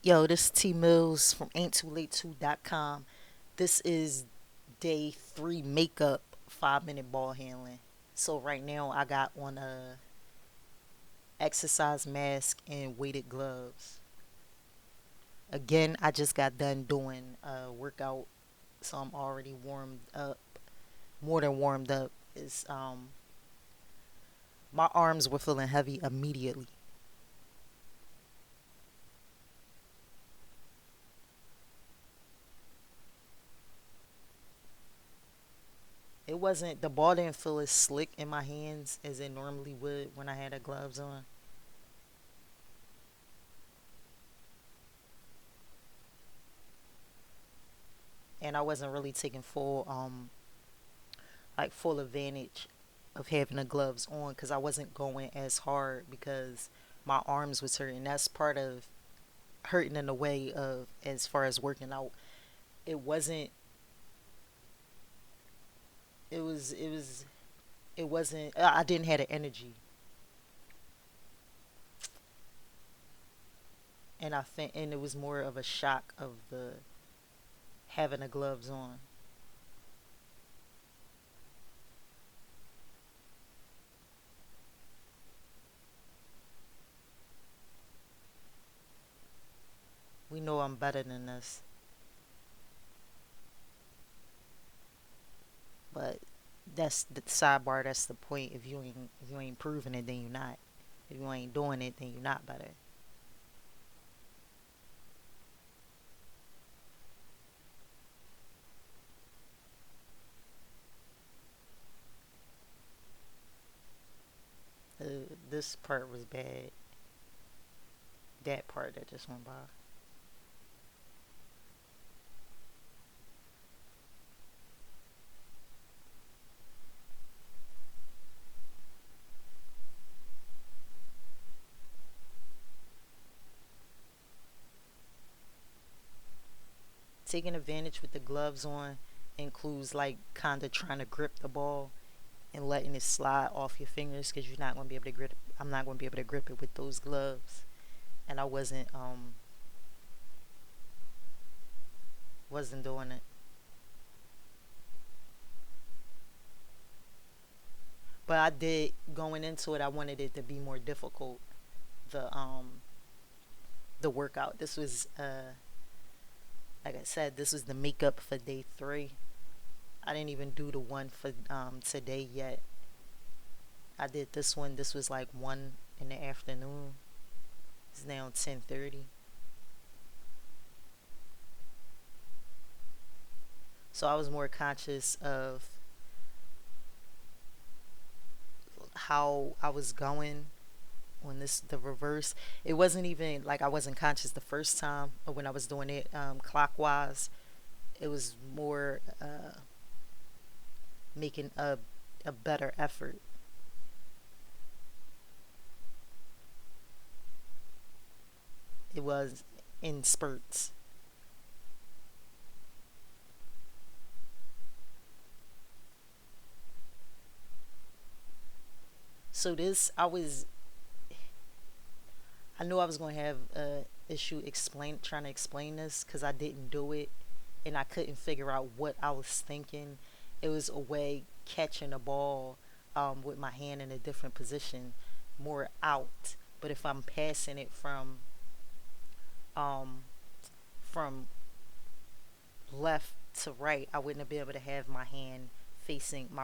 Yo, this is T Mills from ain'ttoo late2.com. This is day 3 makeup 5-minute ball handling. So right now I got on a exercise mask and weighted gloves. Again, I just got done doing a workout, so I'm already warmed up, more than warmed up. Is My arms were feeling heavy immediately. It wasn't The ball didn't feel as slick in my hands as it normally would when I had the gloves on. And I wasn't really taking full advantage of having the gloves on because I wasn't going as hard because my arms was hurting. That's part of hurting in the way of as far as working out. It wasn't. It was. It was. It wasn't. I didn't have the energy, and it was more of a shock of the having the gloves on. We know I'm better than this, but that's the sidebar. That's the point. If you ain't proving it, then you're not. If you ain't doing it, then you're not better. This part was bad. That part that just went by. Taking advantage with the gloves on includes like kind of trying to grip the ball and letting it slide off your fingers because you're not going to be able to grip. I'm not going to be able to grip it with those gloves, and I wasn't doing it. But I did going into it. I wanted it to be more difficult. The workout. This was like I said, this was the makeup for day 3. I didn't even do the one for today yet. I did this one. This was like 1 in the afternoon. It's now 10:30. So I was more conscious of how I was going on the reverse. It wasn't even like I wasn't conscious the first time or when I was doing it clockwise. It was more making a better effort. It was in spurts. So this I knew I was going to have a issue explain trying to explain this because I didn't do it and I couldn't figure out what I was thinking. It was a way catching a ball with my hand in a different position, more out. But if I'm passing it um, from left to right, I wouldn't be able to have my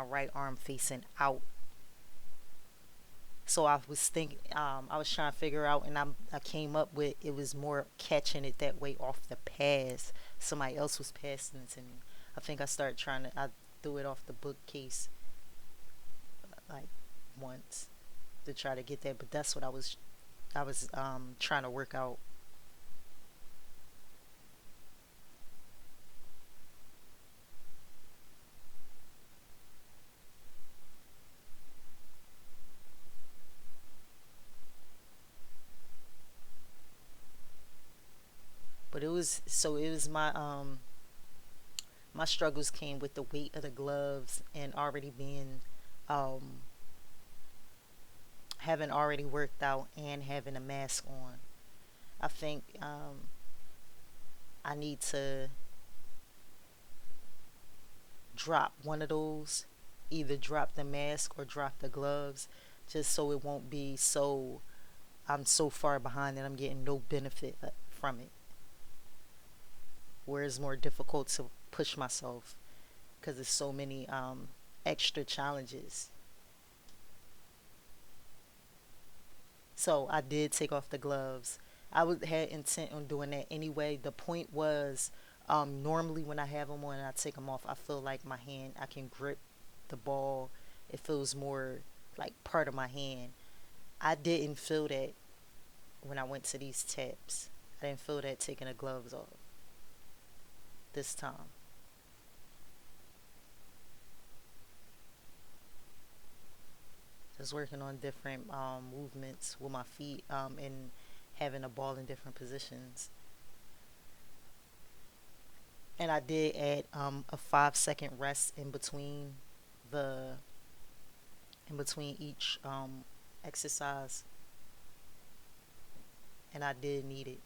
right arm facing out. So I was trying to figure out, and I came up with it was more catching it that way off the pass. Somebody else was passing it to me. I threw it off the bookcase like once to try to get that, but that's what I was trying to work out. But it was my struggles came with the weight of the gloves and already being um having already worked out and having a mask on. I think I need to drop one of those, either drop the mask or drop the gloves, just so it won't be so I'm so far behind that I'm getting no benefit from it. Where it's more difficult to push myself because there's so many extra challenges. So I did take off the gloves. I was had intent on doing that anyway. The point was, normally when I have them on and I take them off, I feel like my hand, I can grip the ball. It feels more like part of my hand. I didn't feel that when I went to these taps. I didn't feel that taking the gloves off this time. Just working on different movements with my feet, and having a ball in different positions. And I did add a 5 second rest the in between each exercise, and I did need it.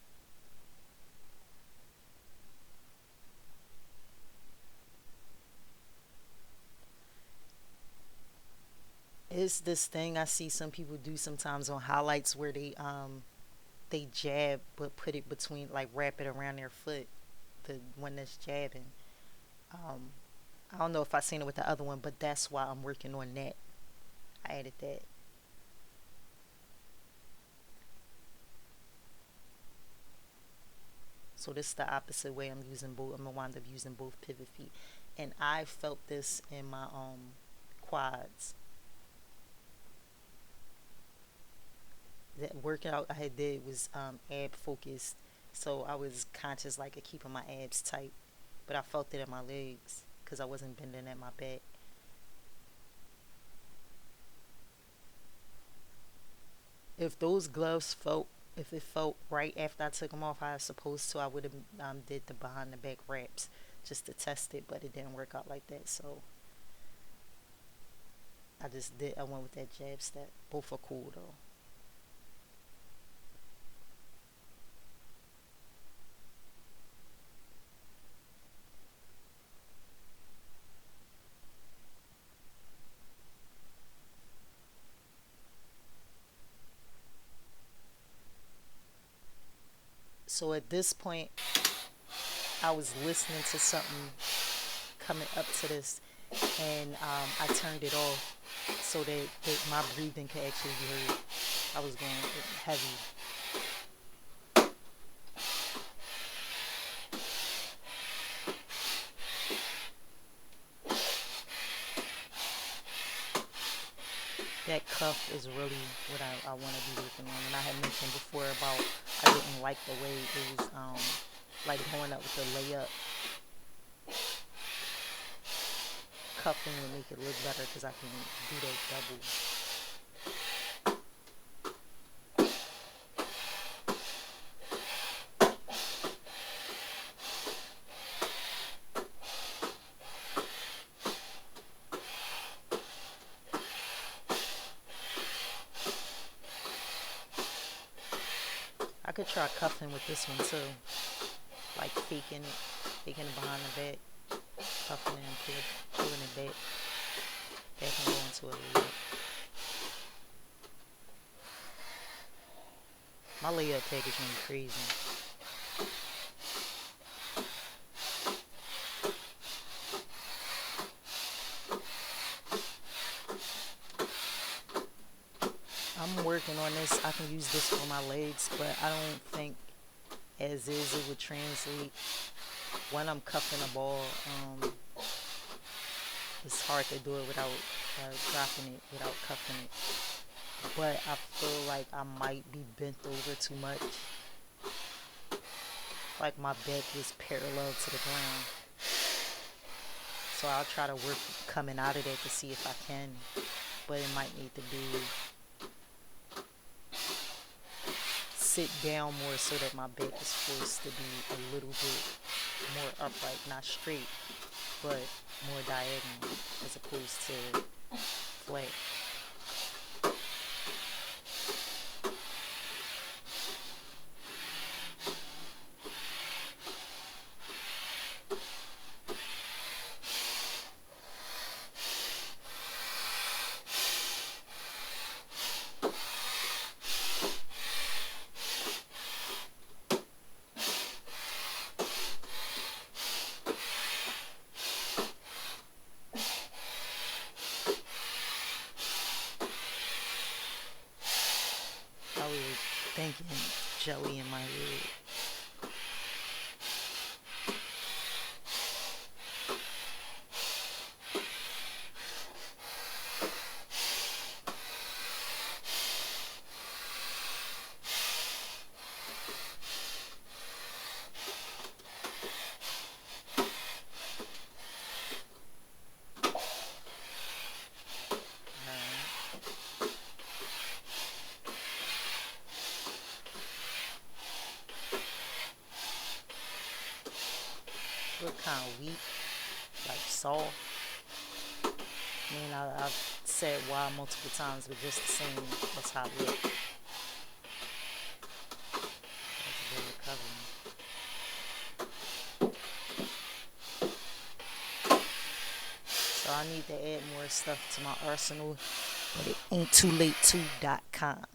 It's this thing I see some people do sometimes on highlights where they jab but put it between, like, wrap it around their foot, the one that's jabbing. Um, I don't know if I seen it with the other one, but that's why I'm working on that. I added that. So this is the opposite way I'm using both. I'm gonna wind up using both pivot feet, and I felt this in my quads. That workout I had did was ab focused, so I was conscious like of keeping my abs tight, but I felt it in my legs because I wasn't bending at my back. If those gloves felt, if it felt right after I took them off how I was supposed to, I would have did the behind the back wraps just to test it, but it didn't work out like that. So I went with that jab step. Both are cool though. So at this point, I was listening to something coming up to this, and I turned it off so that my breathing could actually be heard. I was going heavy. That cuff is really what I want to be working on. And I had mentioned before about I didn't like the way it was like going up with the layup. Cuffing would make it look better because I can do that double. I could try cuffing with this one too, like faking it behind the back, cuffing it and pulling it back. That can go into a layup. My layup package gonna be crazy. I'm working on this. I can use this for my legs, but I don't think as is it would translate when I'm cuffing a ball. It's hard to do it without dropping it, without cuffing it. But I feel like I might be bent over too much. Like my back is parallel to the ground. So I'll try to work coming out of that to see if I can. But it might need to be sit down more so that my back is forced to be a little bit more upright, not straight, but more diagonal as opposed to flat. jelly in my head. Alright. What kind of wheat? Like salt? I mean, I've said why multiple times, but just the same. That's how it look. That's a good recovery. So I need to add more stuff to my arsenal, but it ain't too late to.com.